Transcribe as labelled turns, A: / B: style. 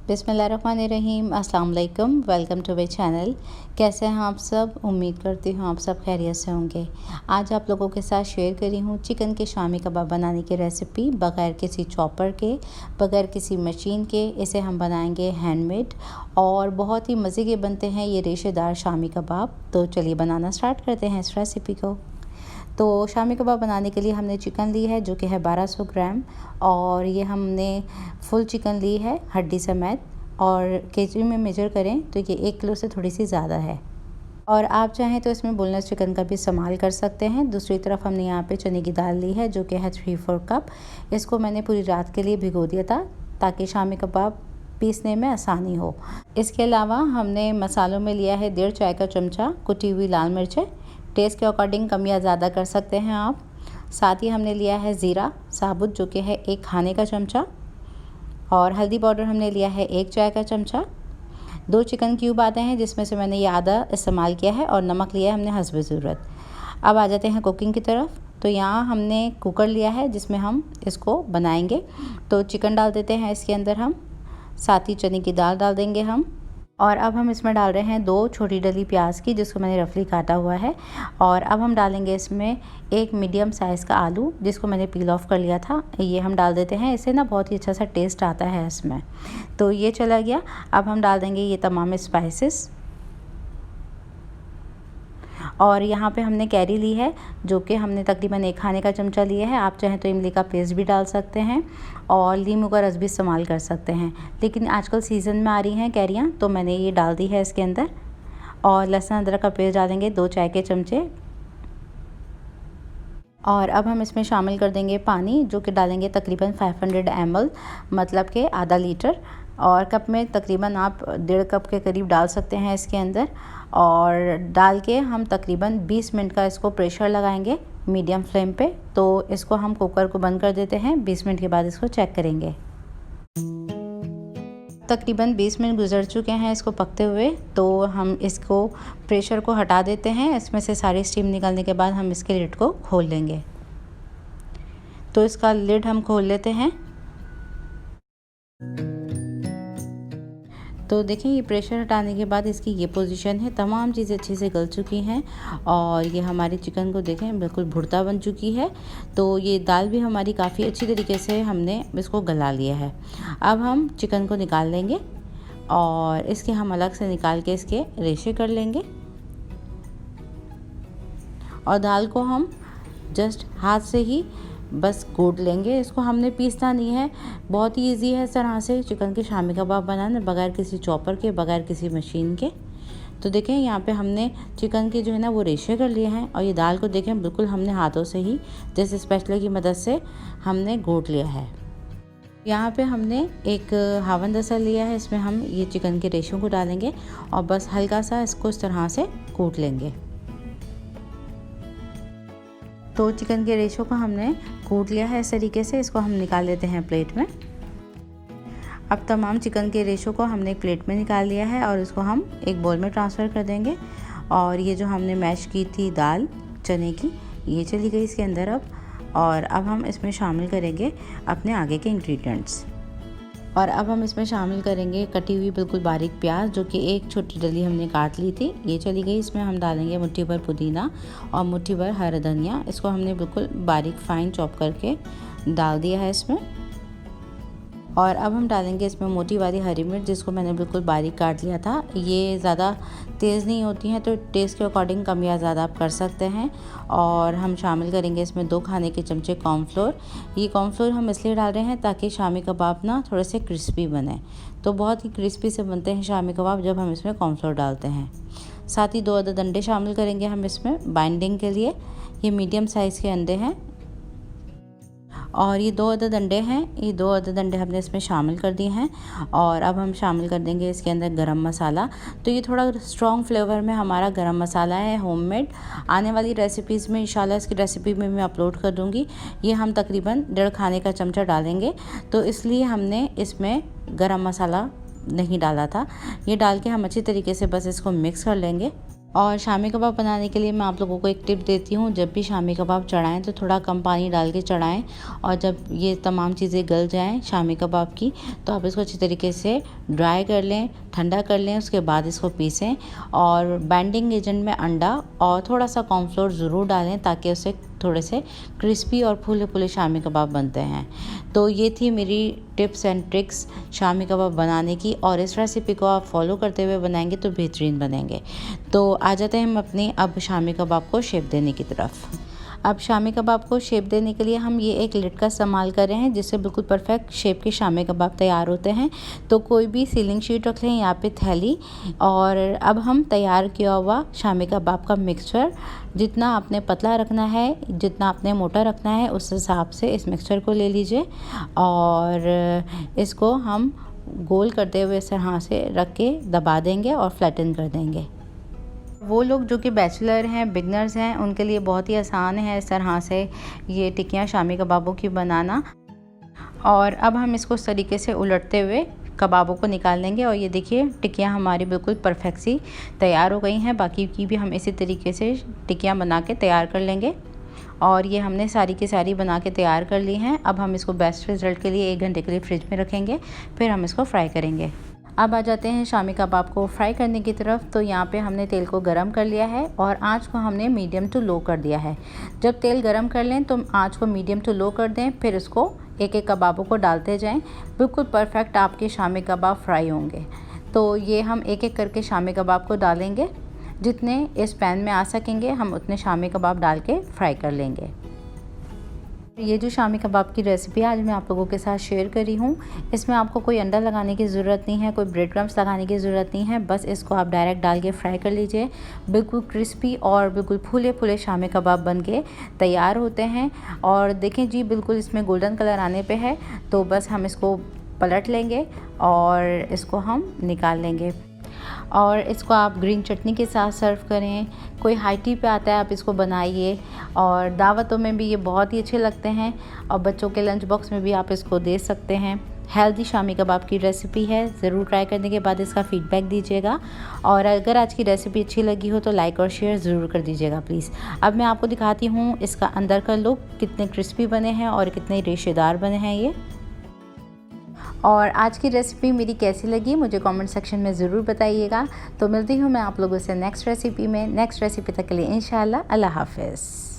A: बिस्मिल्लाहिर्रहमानिर्रहीम, अस्सलाम वालेकुम। Welcome to my channel. कैसे हैं आप सब? उम्मीद करती हूँ आप सब खैरियत से होंगे। आज आप लोगों के साथ शेयर करी हूँ चिकन के शामी कबाब बनाने की रेसिपी, बग़ैर किसी चॉपर के, बग़ैर किसी मशीन के। इसे हम बनाएंगे हैंडमेड और बहुत ही मज़े के बनते हैं ये रेशेदार शामी कबाब। तो चलिए बनाना स्टार्ट करते हैं इस रेसिपी को। तो शामी कबाब बनाने के लिए हमने चिकन ली है जो कि है 1200 ग्राम, और ये हमने फुल चिकन ली है हड्डी समेत, और केजी में मेजर करें तो ये 1 किलो से थोड़ी सी ज़्यादा है। और आप चाहें तो इसमें बोनलेस चिकन का भी इस्तेमाल कर सकते हैं। दूसरी तरफ हमने यहाँ पे चने की दाल ली है जो कि है 3/4 कप। इसको मैंने पूरी रात के लिए भिगो दिया था ताकि शामी कबाब पीसने में आसानी हो। इसके अलावा हमने मसालों में लिया है 1.5 चाय का चमचा कुटी हुई लाल मिर्चें। टेस्ट के अकॉर्डिंग कम या ज़्यादा कर सकते हैं आप। साथ ही हमने लिया है ज़ीरा साबुत जो कि है 1 खाने का चमचा, और हल्दी पाउडर हमने लिया है 1 चाय का चमचा। 2 चिकन क्यूब आते हैं जिसमें से मैंने ये आधा इस्तेमाल किया है, और नमक लिया है हमने हस्ब ज़रूरत। अब आ जाते हैं कुकिंग की तरफ। तो यहाँ हमने कुकर लिया है जिसमें हम इसको बनाएंगे। तो चिकन डाल देते हैं इसके अंदर हम, साथ ही चने की दाल डाल देंगे हम, और अब हम इसमें डाल रहे हैं 2 छोटी डली प्याज की जिसको मैंने रफली काटा हुआ है। और अब हम डालेंगे इसमें 1 मीडियम साइज़ का आलू जिसको मैंने पील ऑफ कर लिया था, ये हम डाल देते हैं। इससे ना बहुत ही अच्छा सा टेस्ट आता है इसमें। तो ये चला गया। अब हम डाल देंगे ये तमाम स्पाइसेस, और यहाँ पे हमने कैरी ली है जो कि हमने तकरीबन 1 खाने का चमचा लिया है। आप चाहें तो इमली का पेस्ट भी डाल सकते हैं और नींबू का रस भी इस्तेमाल कर सकते हैं, लेकिन आजकल सीज़न में आ रही हैं कैरियाँ तो मैंने ये डाल दी है इसके अंदर। और लहसुन अदरक का पेस्ट डालेंगे 2 चाय के चमचे। और अब हम इसमें शामिल कर देंगे पानी जो कि डालेंगे तकरीबन 500 ml, मतलब कि आधा लीटर। और कप में तकरीबन आप 1.5 कप के करीब डाल सकते हैं इसके अंदर। और डाल के हम तकरीबन 20 मिनट का इसको प्रेशर लगाएंगे मीडियम फ्लेम पे। तो इसको हम कुकर को बंद कर देते हैं। 20 मिनट के बाद इसको चेक करेंगे। तकरीबन 20 मिनट गुजर चुके हैं इसको पकते हुए। तो हम इसको प्रेशर को हटा देते हैं। इसमें से सारी स्टीम निकलने के बाद हम इसके लिड को खोल लेंगे। तो इसका लिड हम खोल लेते हैं। तो देखें ये प्रेशर हटाने के बाद इसकी ये पोजीशन है। तमाम चीज़ें अच्छे से गल चुकी हैं, और ये हमारी चिकन को देखें बिल्कुल भुर्ता बन चुकी है। तो ये दाल भी हमारी काफ़ी अच्छी तरीके से हमने इसको गला लिया है। अब हम चिकन को निकाल लेंगे और इसके हम अलग से निकाल के इसके रेशे कर लेंगे। और दाल को हम जस्ट हाथ से ही बस कूट लेंगे। इसको हमने पीसना नहीं है। बहुत ही इजी है इस तरह से चिकन के शामी कबाब बनाना, बगैर किसी चॉपर के, बगैर किसी मशीन के। तो देखें यहाँ पे हमने चिकन के जो है ना वो रेशे कर लिए हैं, और ये दाल को देखें बिल्कुल हमने हाथों से ही जैसे स्पैचुला की मदद से हमने घोट लिया है। यहाँ पे हमने एक हावन दसा लिया है, इसमें हम ये चिकन के रेशों को डालेंगे और बस हल्का सा इसको इस तरह से कूट लेंगे। तो चिकन के रेशों को हमने कूट लिया है इस तरीके से। इसको हम निकाल लेते हैं प्लेट में। अब तमाम चिकन के रेशों को हमने एक प्लेट में निकाल लिया है और इसको हम एक बोल में ट्रांसफ़र कर देंगे। और ये जो हमने मैश की थी दाल चने की, ये चली गई इसके अंदर अब। और अब हम इसमें शामिल करेंगे अपने आगे के इंग्रेडिएंट्स। और अब हम इसमें शामिल करेंगे कटी हुई बिल्कुल बारीक प्याज जो कि 1 छोटी डली हमने काट ली थी, ये चली गई। इसमें हम डालेंगे मुट्ठी भर पुदीना और मुट्ठी भर हरा धनिया। इसको हमने बिल्कुल बारीक फाइन चॉप करके डाल दिया है इसमें। और अब हम डालेंगे इसमें मोटी वाली हरी मिर्च जिसको मैंने बिल्कुल बारीक काट लिया था। ये ज़्यादा तेज़ नहीं होती हैं तो टेस्ट के अकॉर्डिंग कम या ज़्यादा आप कर सकते हैं। और हम शामिल करेंगे इसमें 2 खाने के चमचे कॉर्नफ्लोर। ये कॉर्नफ्लोर हम इसलिए डाल रहे हैं ताकि शामी कबाब ना थोड़े से क्रिस्पी बने। तो बहुत ही क्रिस्पी से बनते हैं शामी कबाब जब हम इसमें कॉर्नफ्लोर डालते हैं। साथ ही 2 अदद अंडे शामिल करेंगे हम इसमें बाइंडिंग के लिए। ये मीडियम साइज़ के अंडे हैं, और ये 2 अदद अंडे हैं। ये 2 अदद अंडे हमने इसमें शामिल कर दिए हैं। और अब हम शामिल कर देंगे इसके अंदर गरम मसाला। तो ये थोड़ा स्ट्रॉन्ग फ्लेवर में हमारा गरम मसाला है होममेड। आने वाली रेसिपीज़ में इंशाल्लाह इसकी रेसिपी में मैं अपलोड कर दूँगी। ये हम तकरीबन 1.5 खाने का चमचा डालेंगे, तो इसलिए हमने इसमें गरम मसाला नहीं डाला था। ये डाल के हम अच्छी तरीके से बस इसको मिक्स कर लेंगे। और शामी कबाब बनाने के लिए मैं आप लोगों को एक टिप देती हूँ, जब भी शामी कबाब चढ़ाएं तो थोड़ा कम पानी डाल के चढ़ाएं, और जब ये तमाम चीज़ें गल जाएं शामी कबाब की, तो आप इसको अच्छी तरीके से ड्राई कर लें, ठंडा कर लें, उसके बाद इसको पीसें। और बाइंडिंग एजेंट में अंडा और थोड़ा सा कॉर्नफ्लोर ज़रूर डालें, ताकि उससे थोड़े से क्रिस्पी और फूले फूले शामी कबाब बनते हैं। तो ये थी मेरी tips and tricks shami kebab बनाने की, और इस रेसिपी को आप फॉलो करते हुए बनाएंगे तो बेहतरीन बनेंगे। तो आ जाते हैं हम अपनी अब शामी कबाब को शेप देने की तरफ। अब शामी कबाब को शेप देने के लिए हम ये एक लिड का इस्तेमाल कर रहे हैं, जिससे बिल्कुल परफेक्ट शेप के शामी कबाब तैयार होते हैं। तो कोई भी सीलिंग शीट रख लें, यहाँ पे थैली, और अब हम तैयार किया हुआ शामी कबाब का मिक्सचर, जितना आपने पतला रखना है, जितना आपने मोटा रखना है, उस हिसाब से इस मिक्सचर को ले लीजिए, और इसको हम गोल करते हुए इस तरह से रख के दबा देंगे और फ्लैटन कर देंगे। वो लोग जो कि बैचलर हैं, बिगनर्स हैं, उनके लिए बहुत ही आसान है इस तरह से ये टिक्कियाँ शामी कबाबों की बनाना। और अब हम इसको इस तरीके से उलटते हुए कबाबों को निकाल लेंगे, और ये देखिए टिक्कियाँ हमारी बिल्कुल परफेक्ट सी तैयार हो गई हैं। बाकी की भी हम इसी तरीके से टिक्कियाँ बना के तैयार कर लेंगे, और ये हमने सारी की सारी बना के तैयार कर ली हैं। अब हम इसको बेस्ट रिज़ल्ट के लिए 1 घंटे के लिए फ्रिज में रखेंगे, फिर हम इसको फ्राई करेंगे। अब आ जाते हैं शामी कबाब को फ्राई करने की तरफ। तो यहाँ पे हमने तेल को गरम कर लिया है, और आंच को हमने मीडियम टू लो कर दिया है। जब तेल गरम कर लें तो आंच को मीडियम टू लो कर दें, फिर इसको एक एक कबाबों को डालते जाएं। बिल्कुल परफेक्ट आपके शामी कबाब फ्राई होंगे। तो ये हम एक एक करके शामी कबाब को डालेंगे, जितने इस पैन में आ सकेंगे हम उतने शामी कबाब डाल के फ्राई कर लेंगे। ये जो शामी कबाब की रेसिपी आज मैं आप लोगों के साथ शेयर करी हूँ, इसमें आपको कोई अंडा लगाने की ज़रूरत नहीं है, कोई ब्रेड क्रम्स लगाने की ज़रूरत नहीं है। बस इसको आप डायरेक्ट डाल के फ्राई कर लीजिए। बिल्कुल क्रिस्पी और बिल्कुल फूले फूले शामी कबाब बन के तैयार होते हैं। और देखें जी, बिल्कुल इसमें गोल्डन कलर आने पे है, तो बस हम इसको पलट लेंगे और इसको हम निकाल लेंगे। और इसको आप ग्रीन चटनी के साथ सर्व करें, कोई हाई टी पे आता है आप इसको बनाइए, और दावतों में भी ये बहुत ही अच्छे लगते हैं, और बच्चों के लंच बॉक्स में भी आप इसको दे सकते हैं। हेल्दी शामी कबाब की रेसिपी है, ज़रूर ट्राई करने के बाद इसका फ़ीडबैक दीजिएगा। और अगर आज की रेसिपी अच्छी लगी हो तो लाइक और शेयर ज़रूर कर दीजिएगा प्लीज़। अब मैं आपको दिखाती हूँ इसका अंदर का लुक, कितने क्रिस्पी बने हैं और कितने रेशेदार बने हैं ये। और आज की रेसिपी मेरी कैसी लगी मुझे कमेंट सेक्शन में ज़रूर बताइएगा। तो मिलती हूँ मैं आप लोगों से नेक्स्ट रेसिपी में। नेक्स्ट रेसिपी तक के लिए इंशाल्लाह, अल्लाह हाफ़िज़।